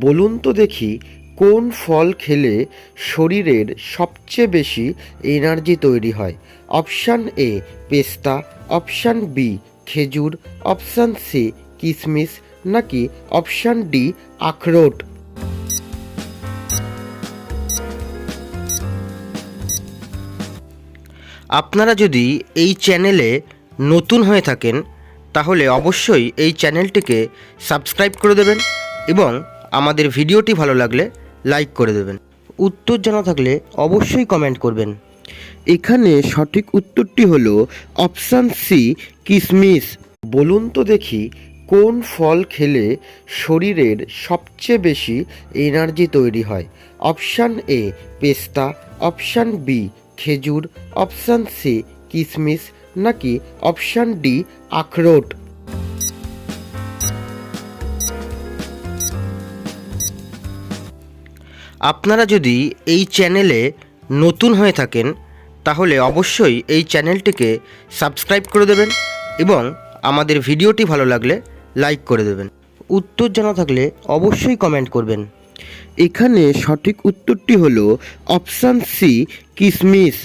বলুন তো দেখি কোন ফল খেলে শরীরের সবচেয়ে বেশি এনার্জি তৈরি হয়? অপশান এ পেস্তা, অপশান বি খেজুর, অপশান সি কিশমিশ, নাকি অপশান ডি আখরোট। আপনারা যদি এই চ্যানেলে নতুন হয়ে থাকেন তাহলে অবশ্যই এই চ্যানেলটিকে সাবস্ক্রাইব করে দেবেন এবং আমাদের ভিডিওটি ভালো লাগলে লাইক করে দেবেন। উত্তর জানা থাকলে অবশ্যই কমেন্ট করবেন। এখানে সঠিক উত্তরটি হলো অপশান সি কিশমিশ। বলুন তো দেখি কোন ফল খেলে শরীরের সবচেয়ে বেশি এনার্জি তৈরি হয়? অপশান এ পেস্তা, অপশান বি খেজুর, অপশান সি কিশমিশ, নাকি অপশান ডি আখরোট। আপনারা যদি এই চ্যানেলে নতুন হয়ে থাকেন তাহলে অবশ্যই এই চ্যানেলটিকে সাবস্ক্রাইব করে দেবেন এবং আমাদের ভিডিওটি ভালো লাগলে লাইক করে দেবেন। উত্তর জানা থাকলে অবশ্যই কমেন্ট করবেন। এখানে সঠিক উত্তরটি হলো অপশান সি কিশমিশ।